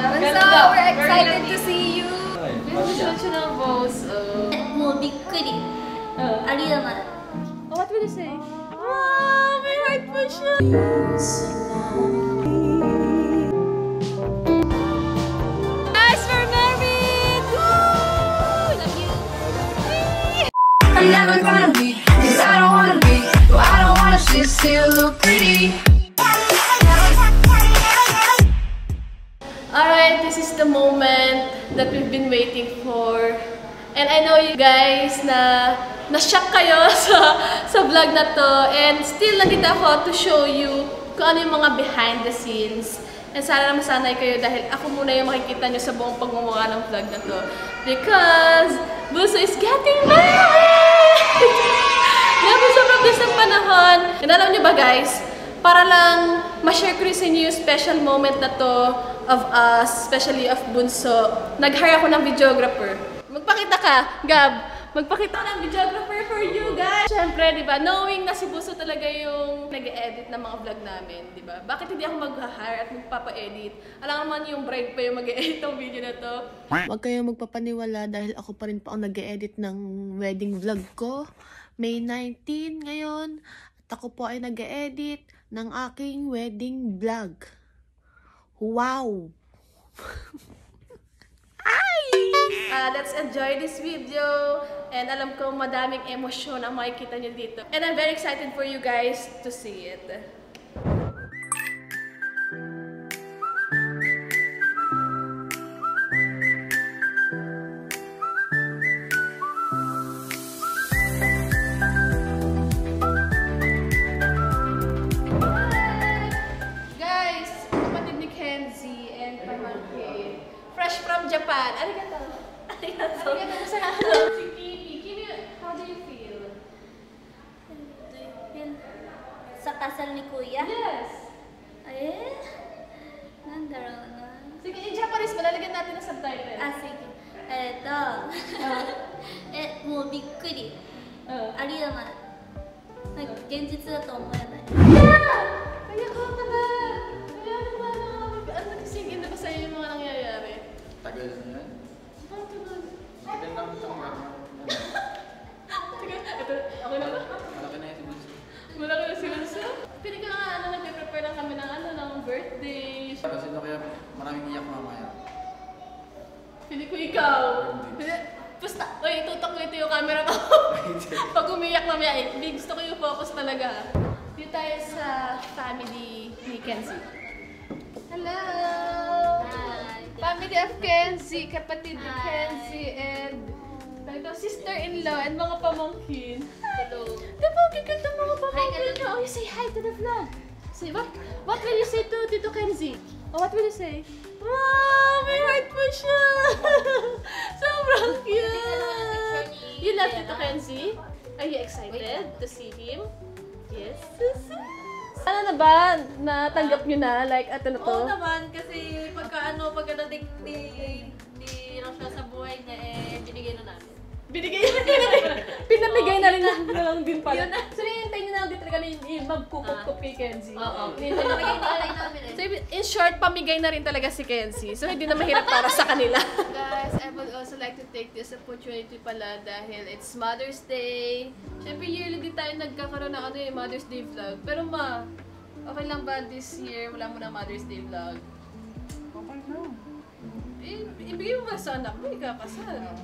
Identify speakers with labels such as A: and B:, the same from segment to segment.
A: So we're excited to see you. What will you say? Wow, may heart po siya. Guys, we're married! Woo! Love you.
B: I'm never gonna be, 'cause I don't wanna be, well, I don't wanna still look pretty.
A: Alright, this is the moment that we've been waiting for. And I know you guys na na-shock kayo sa vlog na to. And still, nandito ako to show you kung ano yung mga behind the scenes. And sana na masanay kayo dahil ako muna yung makikita nyo sa buong pagmumukha ng vlog na to. Because Bunso is getting married! Grabe, sobrang bilis ng panahon. And alam nyo ba guys, para lang ma-share ko rin sa inyo yung special moment na to of us, especially of Bunso, nag-hire ako ng videographer. Magpakita ka, Gab. Magpakita ka ng videographer for you guys. Siyempre, di ba, knowing na si Bunso talaga yung nag-e-edit ng mga vlog namin, di ba? Bakit hindi ako mag-hire at magpapa-edit? Alam naman yung bride pa yung mag-e-edit ng video na to.
C: Huwag kayong magpapaniwala dahil ako pa rin pa ang nag-e-edit ng wedding vlog ko. May 19 ngayon at ako po ay nag-e-edit ng aking wedding vlog. Wow!
A: Let's enjoy this video. And alam ko madaming emosyon ang makikita nyo dito. And I'm very excited for you guys to see it. Guys, kapatid ni Kenzie and pamangkin. Fresh from Japan. Arigato. Arigato. Arigato sa si Kimi. Kimi, how do you feel?
D: Do you feel sa kasal ni Kuya?
A: Yes.
D: Nandaro na.
A: Sige, in Japanese, malalagyan natin ng subtitle.
D: Sige. もうびっくり。ありえない。なんか現実だと思えない。
A: Kaya ko ka na. Kaya naman nag-sing in na ba sa'yo yung mga nangyayari?
E: Tagal na yan.
A: Ang tagal.
E: Tagal lang itong gagawin.
A: Sige, ito, ako na ba?
E: Malaki na yan si Bunso.
A: Malaki na si Bunso? Pili ka nga, nag-prepare lang kami ng birthday.
E: Kasi na kaya maraming iyak mamaya.
A: Pili ko ikaw. Basta, oy, tutok ko ito yung camera ko. Pag umiyak mamaya, gusto ko yung focus talaga. Dito tayo sa family ni Kenzie. Hello!
D: Hi!
A: Family of Kenzie, kapatid ni Kenzie, and sister-in-law and mga pamangkin.
D: Hello.
A: Diba, gaganda mga pamangkin. Oh, you say hi to the vlog. Say, what will you say to Tito Kenzie? Oh, what will you say? Wow, may heart po siya! Sobrang cute! You love Tito Kenzie? Are you excited to see him? Yes. Ano na ba? Natanggap nyo na? Like, ito na to?
D: Oo naman, kasi pagkadating ni Roshua sa buhay niya, binigay na namin.
A: Binigay na rin. Pinamigay na rin na lang din pala. So, hinihintay nyo na lang din talaga yung magkukup kay Kenzie.
D: Oo.
A: Hinihintay namin. So, in short, pamigay na rin talaga si Kenzie. So, hindi na mahirap para sa kanila. Guys, I would also like to take this opportunity pala dahil it's Mother's Day. Siyempre, yearly din tayo nagkakaroon ng Mother's Day vlog. Pero ma, okay lang ba this year wala mo na Mother's Day vlog?
F: Okay lang.
A: Ibigay mo ba sa anak mo? Ikakasal.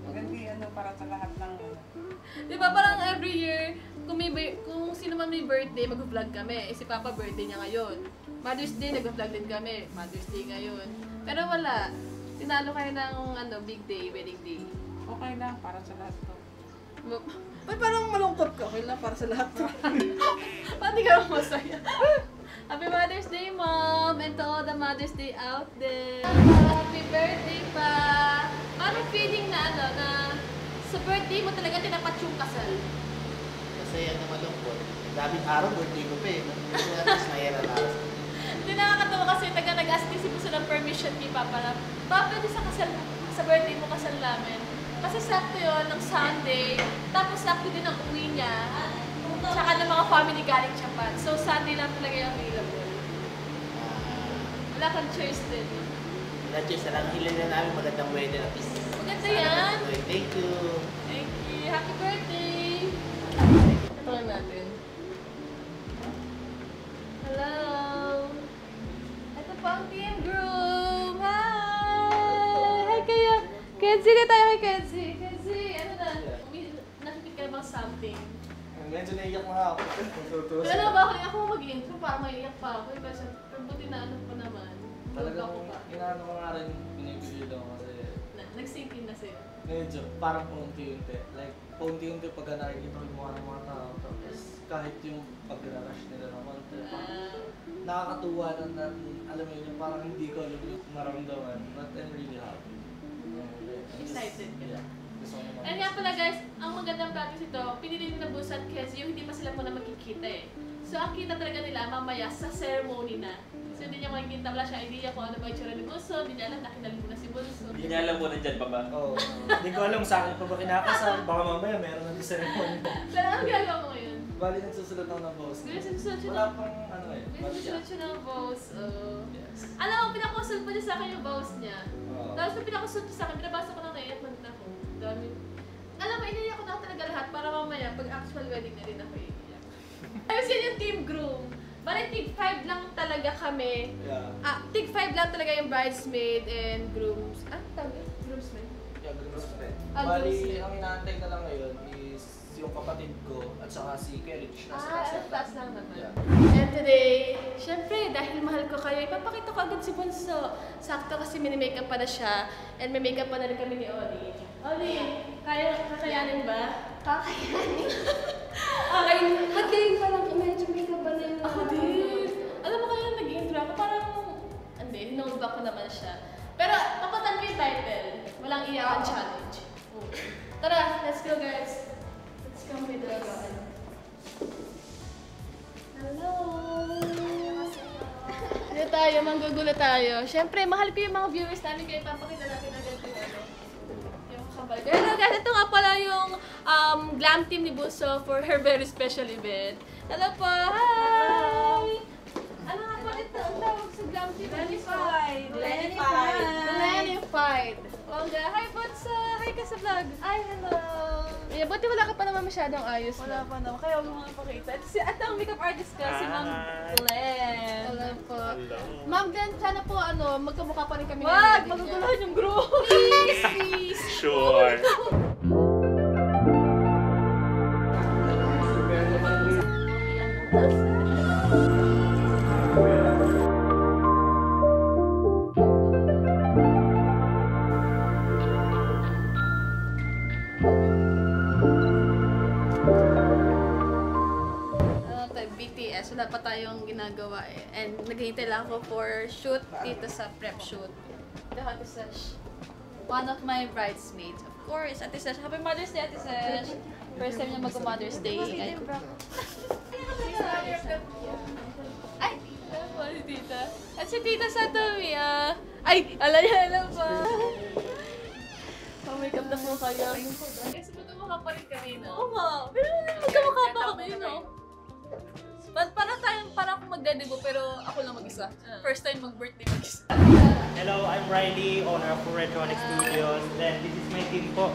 F: Maganda para sa lahat ng...
A: Di ba parang every year, kung sino man may birthday, mag-vlog kami. Si Papa birthday niya ngayon. Mother's Day, nag-vlog din kami. Mother's Day ngayon. Pero wala. Tinalo kayo ng big day, wedding day.
F: Okay lang, para sa lahat to.
A: Ba't parang malungkot ka? Okay lang para sa lahat to. Pati ka masaya. Happy Mother's Day, Mom! And to all the Mother's Day out there. Happy birthday pa! Anong feeling na sa birthday mo talaga tinapat yung kasal?
G: Masaya na malungkot. Daming araw, birthday ko pa eh. Nahira na.
A: Hindi nakakatawa kasi nag-ask din si Bunso ng permission kay Papa na, Papa, pwede sa birthday mo kasal namin. Kasi sakto yun, ng Sunday, tapos sakto din ang uwi niya, tsaka ng mga family galing Japan. So, Sunday lang talaga yung available. Wala kang choice din.
G: Congratulations. Alam, hilan na namin magandang weather. At least,
A: Maganda yan.
G: thank you.
A: Thank you. Happy birthday! Ito lang natin. Hello! Ito po ang team group! Hi! Hi kayo! Kenzie, na tayo kay Kenzie. Kenzie, ano na? Nakikita ka bang something?
E: Medyo naiyak na ako.
A: Pero ba ako mag-intro? Parang maiiyak pa ako. Kasi buti na ano pa naman.
E: Talagang
A: Ako pa.
E: inaano ko nga rin, binibigil ako kasi
A: Nag-sync in na sa'yo.
E: medyo parang paunti-unti. Like, paunti-unti pagka nakikita ko yung mukha ng mga tao. Tapos kahit yung pag-rush nila naman, nakakatuwa na alam mo yun, parang hindi ko alam yung maramdaman. But I'm really happy.
A: Excited ka.
E: Yeah. Gusto ko naman.
A: And nga pala guys, ang magandang practice ito, pinili na busan kasi yung hindi pa sila muna magkikita eh. So ang kita talaga nila mamaya sa ceremony na. So hindi niya makikita, wala siya idea kung ano ba yung tsura ni Bunso, hindi niya alam na kinalin mo na si Bunso.
H: Hindi niya alam mo nandyan pa ba?
E: Oo. Hindi ko alam sa akin pa ba kinakasal. Baka mamaya meron ng ceremony.
A: Pero ano ginagawa mo ngayon?
E: Bali nagsusulat ako ng boss.
A: Guys, nagsusulat siya
E: Wala
A: ng...
E: pang ano eh.
A: Guys, nagsusulat siya ng vows.
E: Yes.
A: Alam mo, pinakonsult pa niya sa akin yung vows niya.
E: Oo.
A: Tapos nung pinakonsult niya sa akin, binabasa ko lang naiyak na ako. Dami. Alam mo, iniyak ko na talaga lahat para mamaya, pag actual wedding na rin ako iiyak. Ayos yan yung team groom. Bali, tig 5 lang talaga kami.
E: Yeah.
A: Tig 5 lang talaga yung bridesmaid and grooms. Tawag yun? Groomsmaid?
E: Yeah, groomsmen.
A: Ah,
E: Bali,
A: groomsmen.
E: ang inaantay na lang ngayon is yung kapatid ko at saka si Kerich na sa kaseta.
A: Taas lang naman.
E: Yeah.
A: And today, syempre, dahil mahal ko kayo, ipapakita ko agad si Bunso. Sakto kasi mini-makeup pa na siya. And may makeup pa na rin kami ni Oli. Oli, kakayanin ba? Kakayanin? Okay, ba't kayo parang medyo makeup pa na yun? Ako din. Alam mo kaya nag-intro ako, parang, hindi, hinold back ko naman siya. Pero, papatan ko yung title. Walang iyakan challenge. Tara, let's go guys. Let's come with us. Hello! Dito tayo, manggugulo tayo. Siyempre, mahal ko yung mga viewers namin kaya papakita natin agad yung ano. Yung kapal. Pero guys, ito nga pala yung glam team ni Bunso for her very special event. Hello po! Hi! Ano nga pala ito? Ang tawag sa glam team?
F: Glanified.
A: Glanified. Olga, hi Bunso! Hi ka sa vlog! Ay, hello! Yeah, buti wala ka pa naman masyadong ayos.
F: Wala pa naman. Kaya huwag mo nga pakita. At ang makeup artist ka, si Ma'am Glenn.
A: Hello po. Ma'am Glenn, sana po magkamukha pa rin kami.
F: Wag! Maguguluhan yung group!
A: Please, please!
H: Sure.
I: BTS, wala pa tayong ginagawa eh. And naghihintay lang ako for shoot dito sa prep shoot. The Ate Sesh. One of my bridesmaids. Of course, Ate Sesh. Happy Mother's Day, Ate Sesh. First time niya mag-Mother's Day. Ay,
A: Alam po si Tita. At si Tita Satomi, ay, alam pa. Pag-makeup na po kayo. Kasi magkamukha pa rin kami, no? Oo nga. Pero magkamukha pa kami, no? Parang akong magdadebo, pero ako lang mag-isa. First time mag-birthday mag-isa.
J: Hello, I'm Riley, owner of Retronic Studios. Then this is my team po,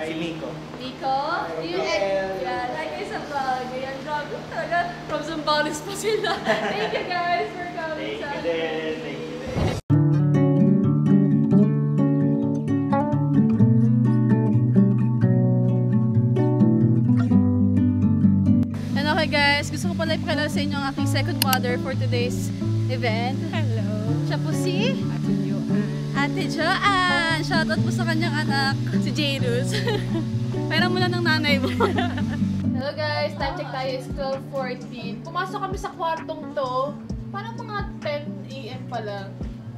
J: si Miko.
A: Nico, yan, hi guys sa vlog. Ayan, grabe talaga. From Zambales pa sila. Thank you guys for coming
J: Thank
A: sa
J: you din, thank you din.
I: and okay guys, gusto ko pala ipakilala sa inyo ang aking second mother for today's event.
F: Hello.
I: Siya po si Ate Joanne. Shoutout po sa kanyang anak, si Jairus. Pera mo na ng nanay mo.
A: Hello guys, time check tayo is 12:14. Pumasok kami sa kwartong to, parang mga 10 AM pa lang.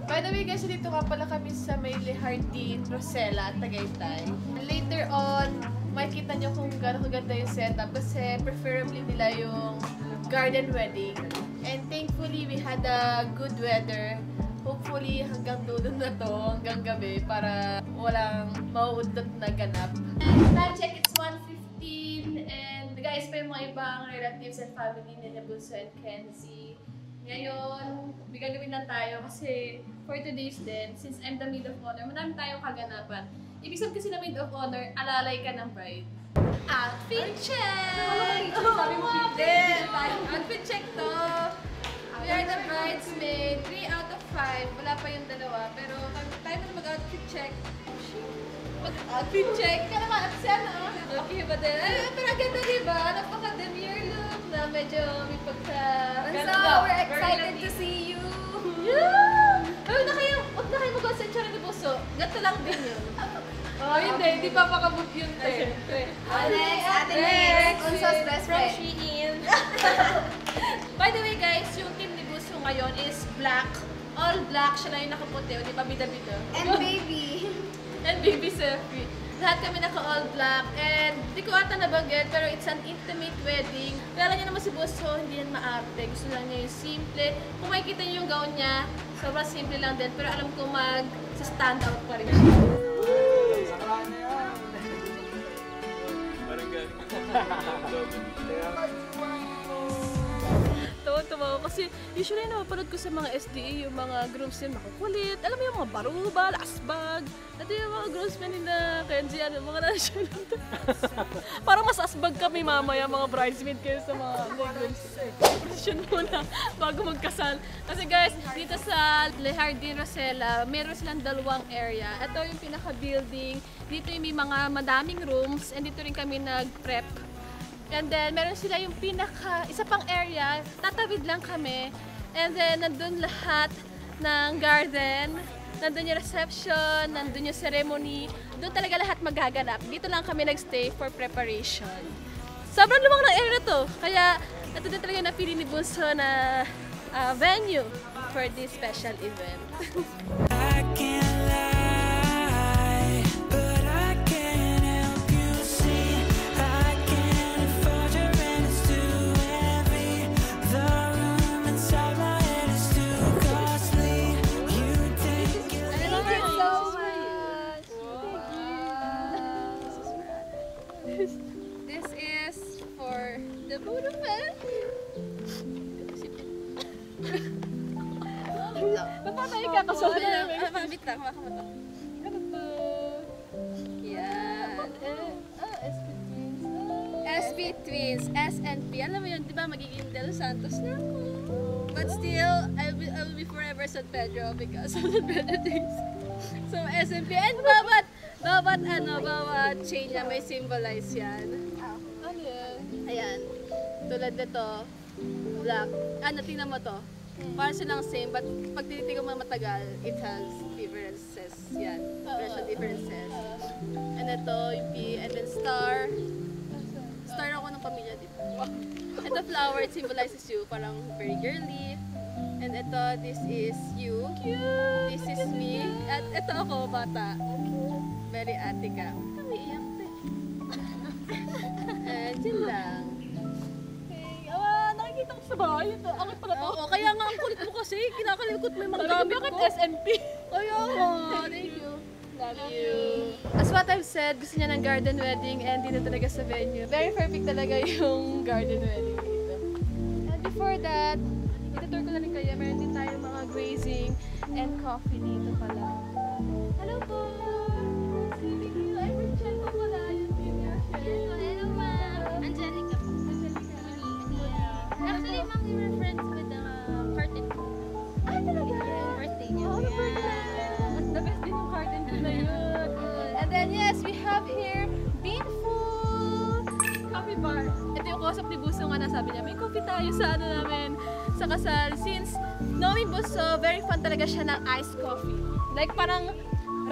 A: By the way guys, dito nga pala kami sa may Lehardin, Rosella, Tagaytay. Later on, makikita nyo kung gano'ng kaganda yung setup kasi preferably nila yung garden wedding. And thankfully, we had a good weather. Hopefully, hanggang dulo na to, hanggang gabi, para walang mauudot na ganap. And time check, it's 1:15 and guys, pa yung mga ibang relatives and family ni Bunso and Kenzie. Ngayon, gagawin lang tayo kasi for today's din, since I'm the maid of honor, madami tayong kaganapan. Ibig sabihin kasi na maid of honor, alalay ka ng bride. Outfit check! Sabi mo, outfit check to! We are the bridesmaid. 3 out of 5. Wala pa yung dalawa. Pero tayo na mag-outfit check. Mag-outfit check. Kaya naman, at siya na. Okay ba din? Ay, pero ang ganda diba? Napaka-demure look na medyo may pagka...
I: So, we're excited to see you!
A: Yeah! Huwag na kayo mag-outfit sa ni Buso. Ganto lang din yun. Oh, hindi pa pakabuk yun, te.
I: Ate Next! Unso's best friend.
A: By the way, guys, yung team ni Buso ngayon is black. All black. Siya lang yung nakaputi. O, di ba? Bida-bida.
I: And baby.
A: And baby selfie. Lahat kami naka-all black. And di ko ata nabanggit, pero it's an intimate wedding. Kaya niya naman si Buso, hindi yan maarte. Gusto lang niya yung simple. Kung makikita niyo yung gown niya, sobrang simple lang din. Pero alam ko mag-stand out pa rin siya. Tawa-tawa ako kasi usually napapanood ko sa mga SDA yung mga groomsmen makukulit. Alam mo yung mga baruba, asbag. Ito yung mga groomsmen nila Kenji, mga national. Parang mas asbag kami mamaya mga bridesmaid kayo sa mga groomsmen. Posisyon muna bago magkasal. Kasi guys, dito sa Le Jardin Rosella, meron silang dalawang area. Ito yung pinaka-building. Dito yung may mga madaming rooms and dito rin kami nag-prep. And then, meron sila yung isa pang area, tatawid lang kami. And then, nandun lahat ng garden, nandun yung reception, nandun yung ceremony. Doon talaga lahat magaganap. Dito lang kami nagstay for preparation. Sobrang lumang ng area to. Kaya, ito din talaga napili ni Bunso na venue for this special event.
H: I can't lie, but I can't help you see. I can't afford your rent, it's too heavy. The room inside my head is too costly. You take it.
I: Thank you so much!
A: This is for the both of us. Ba't pa tayo kakasal namin?
I: Mabit lang, makakamata.
A: Ano to?
I: Yan.
A: SP Twins.
I: SB Twins, SNP. Alam mo yun, di ba magiging De Los Santos na ako. But still, I will be forever San Pedro because of the Pedro things. So, SNP. And bawat chain niya may symbolize yan.
A: Ano yan?
I: Ayan. Tulad nito, black. Tingnan mo to. Parang silang same, but pag tinitignan mo matagal, it has differences. Yan. Pressure differences. And ito, yung P, and then star. Star ako ng pamilya, di ba? Ito flower, it symbolizes you. Parang very girly. And ito, this is you. This is me. At ito ako, bata. Very ate ka. Kami iyak, te. And yun lang.
A: Nakikita ko sa bahay. Ang pala to.
I: Oo, kaya nga ang kulit mo kasi. Kinakalikot mo yung mga gamit ko.
A: Bakit SNP?
I: Kaya thank you.
A: Love you. As what I've said, gusto niya ng garden wedding and dito talaga sa venue. Very perfect talaga yung garden wedding dito. And before that, itutur ko na rin kayo. Meron din tayong mga grazing and coffee dito pala. Hello po! Nice meeting you. I'm Rachel po pala. Yung senior chef.
I: Hello, ma'am. Angelica po. Actually, ma'am, we were friends with the curtain.
A: Ay, talaga?
I: Birthday niya.
A: Oh, the birthday. The best din yung garden ko na yun. And then yes, we have here Beanful Coffee Bar. Ito yung kausap ni Buso nga na sabi niya, may coffee tayo sa namin, sa kasal. Since knowing Buso, very fan talaga siya ng iced coffee. Like parang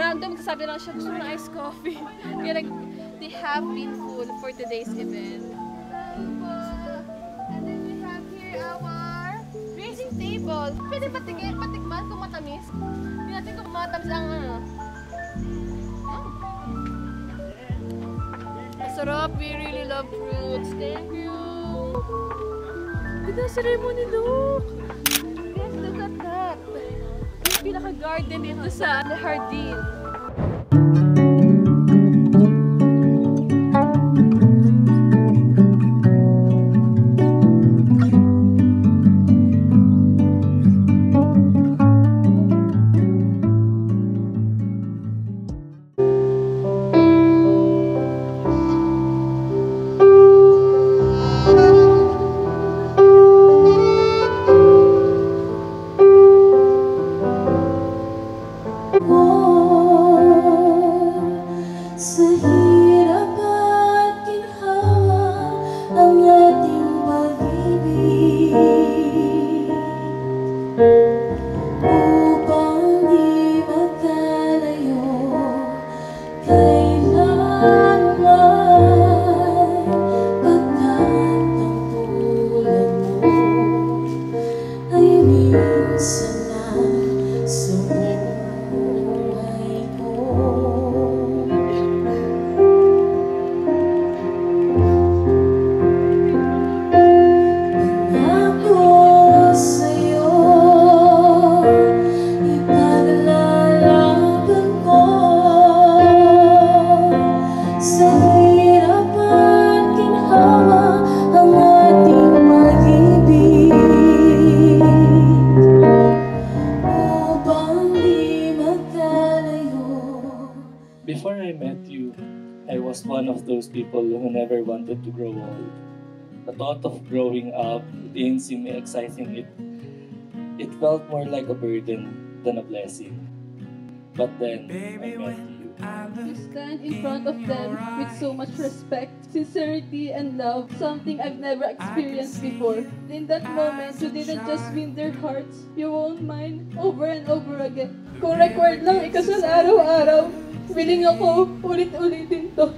A: random, sabi lang siya, gusto mo ng iced coffee. Kaya like, they have Beanful for today's event. And then we have here our grazing table. Pwede patikman kung matamis. Hindi natin kung matamis ang ano. Masarap. We really love fruits. Thank you. Ganda ceremony, look. Yes, look at that. Yung pinaka-garden dito sa Le Jardin.
B: Sa hirap at ginhawa ang ating pag-ibig, upang di magkalayo kailanman, pagkat ang tulad mo ay minsan lang sa buhay ko. Pangako sa'yo, ipaglalaban ko sa hirap at ginhawa ang ating pag-ibig, upang di magkalayo.
K: Before I met you, I was one of those people who never wanted to grow old. The thought of growing up didn't seem exciting. It felt more like a burden than a blessing. But then, I met you.
F: You stand in front of them with so much respect, sincerity, and love, something I've never experienced before. In that moment, you didn't just win their hearts, you won mine over and over again. Kung record lang ikasal araw-araw, willing ako ulit-ulitin to.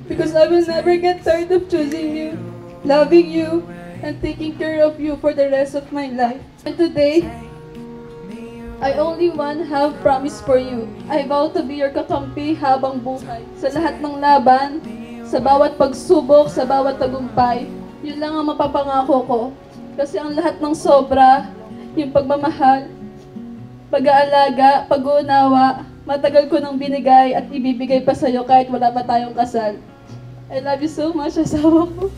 F: Because I will never get tired of choosing you, loving you, and taking care of you for the rest of my life. And today, I only have promise for you. I vow to be your kakampi habang buhay. Sa lahat ng laban, sa bawat pagsubok, sa bawat tagumpay, yun lang ang mapapangako ko. Kasi ang lahat ng sobra, yung pagmamahal, pag-aalaga, pag-uunawa, matagal ko nang binigay at ibibigay pa sa'yo kahit wala pa tayong kasal. I love you so much, asawa ko.